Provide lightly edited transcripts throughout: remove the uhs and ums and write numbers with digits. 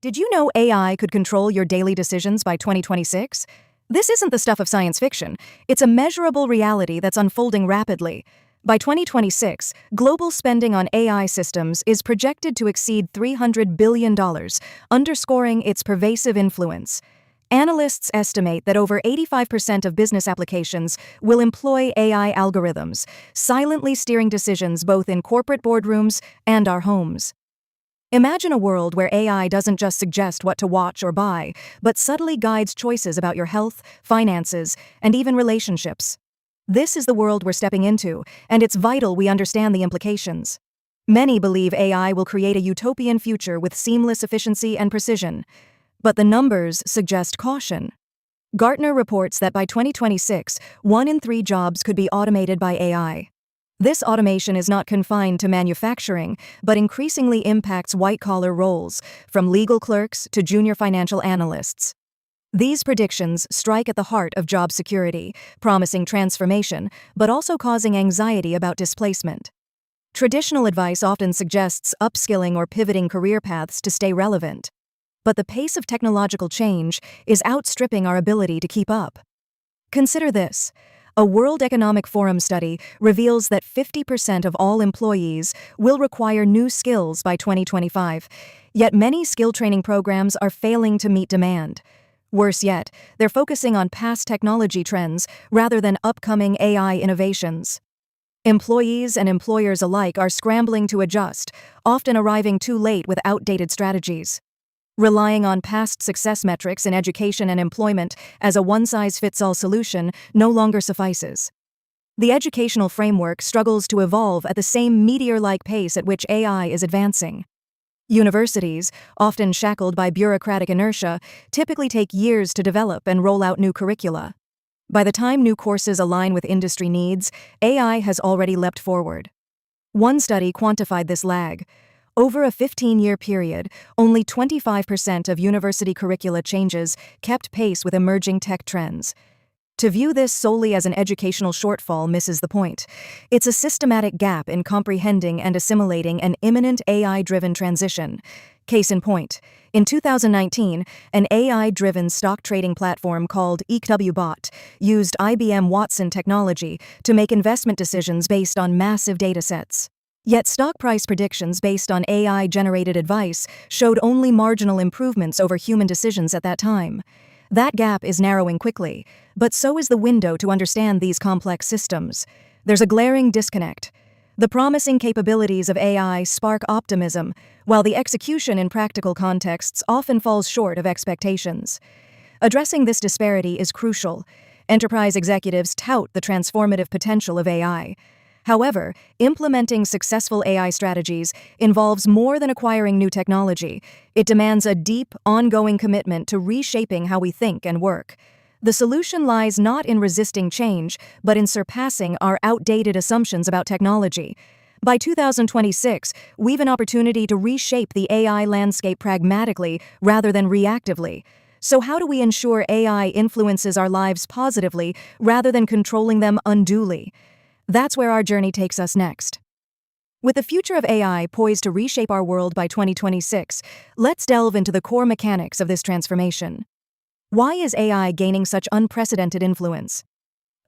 Did you know AI could control your daily decisions by 2026? This isn't the stuff of science fiction. It's a measurable reality that's unfolding rapidly. By 2026, global spending on AI systems is projected to exceed $300 billion, underscoring its pervasive influence. Analysts estimate that over 85% of business applications will employ AI algorithms, silently steering decisions both in corporate boardrooms and our homes. Imagine a world where AI doesn't just suggest what to watch or buy, but subtly guides choices about your health, finances, and even relationships. This is the world we're stepping into, and it's vital we understand the implications. Many believe AI will create a utopian future with seamless efficiency and precision. But the numbers suggest caution. Gartner reports that by 2026, 1 in 3 jobs could be automated by AI. This automation is not confined to manufacturing, but increasingly impacts white-collar roles, from legal clerks to junior financial analysts. These predictions strike at the heart of job security, promising transformation, but also causing anxiety about displacement. Traditional advice often suggests upskilling or pivoting career paths to stay relevant. But the pace of technological change is outstripping our ability to keep up. Consider this. A World Economic Forum study reveals that 50% of all employees will require new skills by 2025, yet many skill training programs are failing to meet demand. Worse yet, they're focusing on past technology trends rather than upcoming AI innovations. Employees and employers alike are scrambling to adjust, often arriving too late with outdated strategies. Relying on past success metrics in education and employment as a one-size-fits-all solution no longer suffices. The educational framework struggles to evolve at the same meteor-like pace at which AI is advancing. Universities, often shackled by bureaucratic inertia, typically take years to develop and roll out new curricula. By the time new courses align with industry needs, AI has already leapt forward. One study quantified this lag. Over a 15-year period, only 25% of university curricula changes kept pace with emerging tech trends. To view this solely as an educational shortfall misses the point. It's a systematic gap in comprehending and assimilating an imminent AI-driven transition. Case in point, in 2019, an AI-driven stock trading platform called EQWBot used IBM Watson technology to make investment decisions based on massive datasets. Yet stock price predictions based on AI-generated advice showed only marginal improvements over human decisions at that time. That gap is narrowing quickly, but so is the window to understand these complex systems. There's a glaring disconnect. The promising capabilities of AI spark optimism, while the execution in practical contexts often falls short of expectations. Addressing this disparity is crucial. Enterprise executives tout the transformative potential of AI. However, implementing successful AI strategies involves more than acquiring new technology. It demands a deep, ongoing commitment to reshaping how we think and work. The solution lies not in resisting change, but in surpassing our outdated assumptions about technology. By 2026, we've an opportunity to reshape the AI landscape pragmatically rather than reactively. So how do we ensure AI influences our lives positively rather than controlling them unduly? That's where our journey takes us next. With the future of AI poised to reshape our world by 2026, let's delve into the core mechanics of this transformation. Why is AI gaining such unprecedented influence?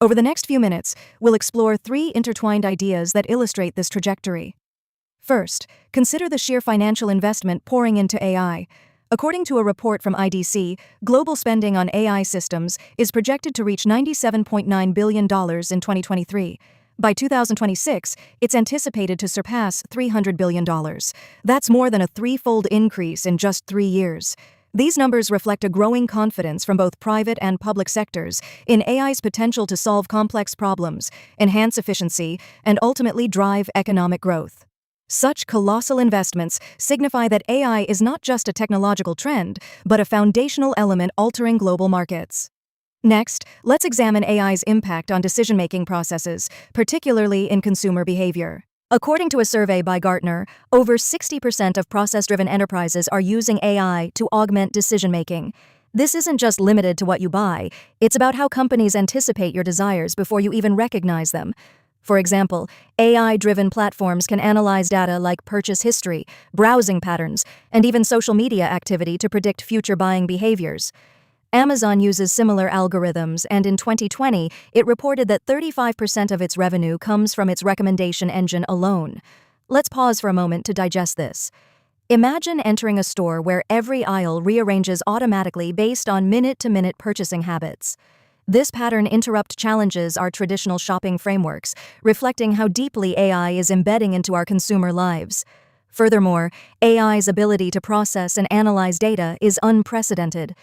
Over the next few minutes, we'll explore 3 intertwined ideas that illustrate this trajectory. First, consider the sheer financial investment pouring into AI. According to a report from IDC, global spending on AI systems is projected to reach $97.9 billion in 2023. By 2026, it's anticipated to surpass $300 billion. That's more than a 3-fold increase in just 3 years. These numbers reflect a growing confidence from both private and public sectors in AI's potential to solve complex problems, enhance efficiency, and ultimately drive economic growth. Such colossal investments signify that AI is not just a technological trend, but a foundational element altering global markets. Next, let's examine AI's impact on decision-making processes, particularly in consumer behavior. According to a survey by Gartner, over 60% of process-driven enterprises are using AI to augment decision-making. This isn't just limited to what you buy, it's about how companies anticipate your desires before you even recognize them. For example, AI-driven platforms can analyze data like purchase history, browsing patterns, and even social media activity to predict future buying behaviors. Amazon uses similar algorithms, and in 2020, it reported that 35% of its revenue comes from its recommendation engine alone. Let's pause for a moment to digest this. Imagine entering a store where every aisle rearranges automatically based on minute-to-minute purchasing habits. This pattern challenges our traditional shopping frameworks, reflecting how deeply AI is embedding into our consumer lives. Furthermore, AI's ability to process and analyze data is unprecedented.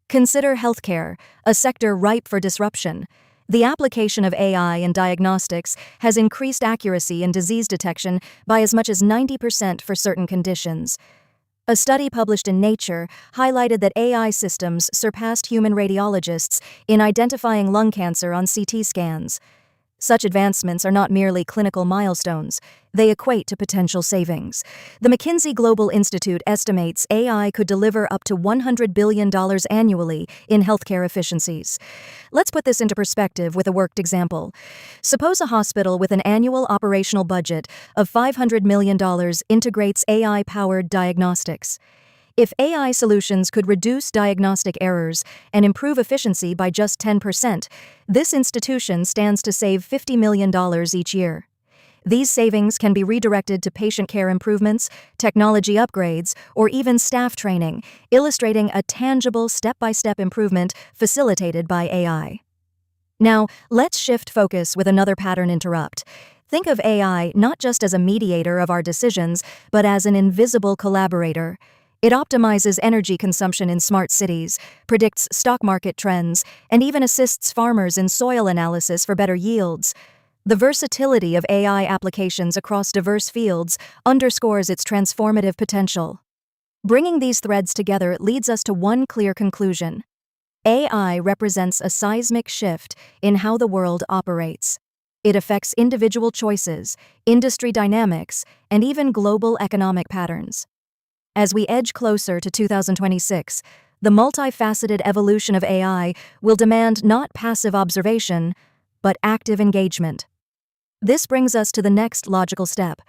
Consider healthcare, a sector ripe for disruption. The application of AI in diagnostics has increased accuracy in disease detection by as much as 90% for certain conditions. A study published in Nature highlighted that AI systems surpassed human radiologists in identifying lung cancer on CT scans. Such advancements are not merely clinical milestones, they equate to potential savings. The McKinsey Global Institute estimates AI could deliver up to $100 billion annually in healthcare efficiencies. Let's put this into perspective with a worked example. Suppose a hospital with an annual operational budget of $500 million integrates AI-powered diagnostics. If AI solutions could reduce diagnostic errors and improve efficiency by just 10%, this institution stands to save $50 million each year. These savings can be redirected to patient care improvements, technology upgrades, or even staff training, illustrating a tangible step-by-step improvement facilitated by AI. Now, let's shift focus with another pattern interrupt. Think of AI not just as a mediator of our decisions, but as an invisible collaborator. It optimizes energy consumption in smart cities, predicts stock market trends, and even assists farmers in soil analysis for better yields. The versatility of AI applications across diverse fields underscores its transformative potential. Bringing these threads together leads us to one clear conclusion. AI represents a seismic shift in how the world operates. It affects individual choices, industry dynamics, and even global economic patterns. As we edge closer to 2026, the multifaceted evolution of AI will demand not passive observation, but active engagement. This brings us to the next logical step: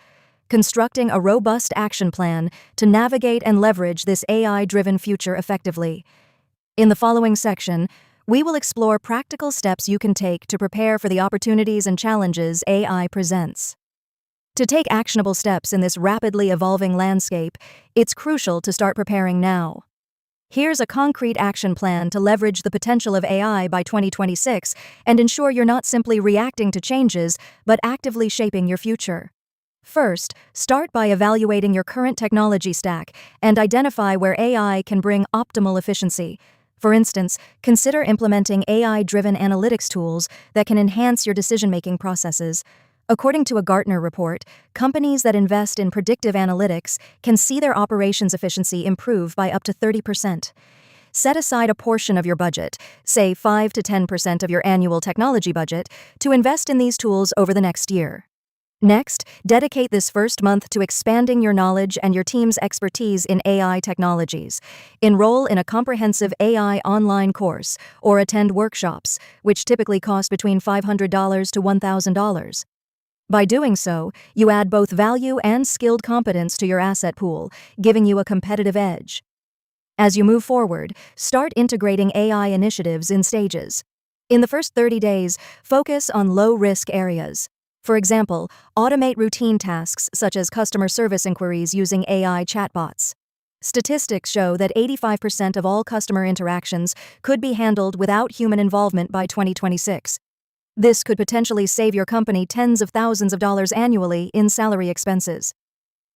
constructing a robust action plan to navigate and leverage this AI-driven future effectively. In the following section, we will explore practical steps you can take to prepare for the opportunities and challenges AI presents. To take actionable steps in this rapidly evolving landscape, it's crucial to start preparing now. Here's a concrete action plan to leverage the potential of AI by 2026 and ensure you're not simply reacting to changes, but actively shaping your future. First, start by evaluating your current technology stack and identify where AI can bring optimal efficiency. For instance, consider implementing AI-driven analytics tools that can enhance your decision-making processes. According to a Gartner report, companies that invest in predictive analytics can see their operations efficiency improve by up to 30%. Set aside a portion of your budget, say 5 to 10% of your annual technology budget, to invest in these tools over the next year. Next, dedicate this first month to expanding your knowledge and your team's expertise in AI technologies. Enroll in a comprehensive AI online course or attend workshops, which typically cost between $500 to $1,000. By doing so, you add both value and skilled competence to your asset pool, giving you a competitive edge. As you move forward, start integrating AI initiatives in stages. In the first 30 days, focus on low-risk areas. For example, automate routine tasks such as customer service inquiries using AI chatbots. Statistics show that 85% of all customer interactions could be handled without human involvement by 2026. This could potentially save your company tens of thousands of dollars annually in salary expenses.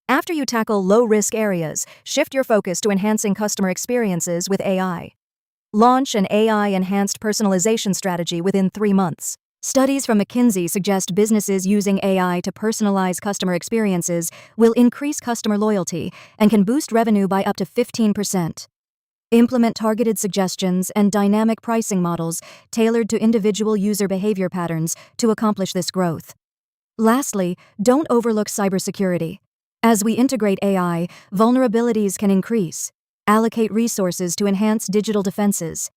After you tackle low-risk areas, shift your focus to enhancing customer experiences with AI. Launch an AI-enhanced personalization strategy within 3 months. Studies from McKinsey suggest businesses using AI to personalize customer experiences will increase customer loyalty and can boost revenue by up to 15%. Implement targeted suggestions and dynamic pricing models tailored to individual user behavior patterns to accomplish this growth. Lastly, don't overlook cybersecurity. As we integrate AI, vulnerabilities can increase. Allocate resources to enhance digital defenses.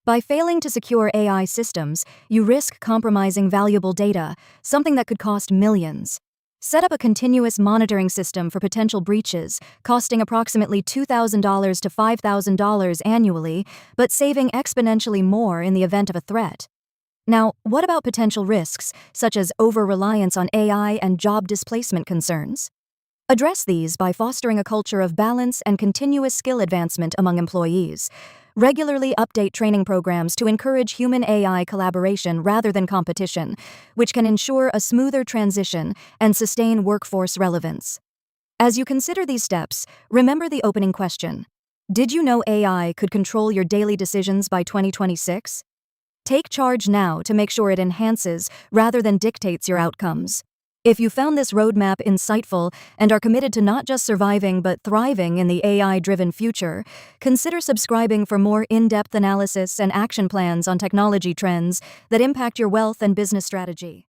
By failing to secure AI systems, you risk compromising valuable data, something that could cost millions. Set up a continuous monitoring system for potential breaches, costing approximately $2,000 to $5,000 annually, but saving exponentially more in the event of a threat. Now, what about potential risks, such as over-reliance on AI and job displacement concerns? Address these by fostering a culture of balance and continuous skill advancement among employees. Regularly update training programs to encourage human-AI collaboration rather than competition, which can ensure a smoother transition and sustain workforce relevance. As you consider these steps, remember the opening question. Did you know AI could control your daily decisions by 2026? Take charge now to make sure it enhances rather than dictates your outcomes. If you found this roadmap insightful and are committed to not just surviving but thriving in the AI-driven future, consider subscribing for more in-depth analysis and action plans on technology trends that impact your wealth and business strategy.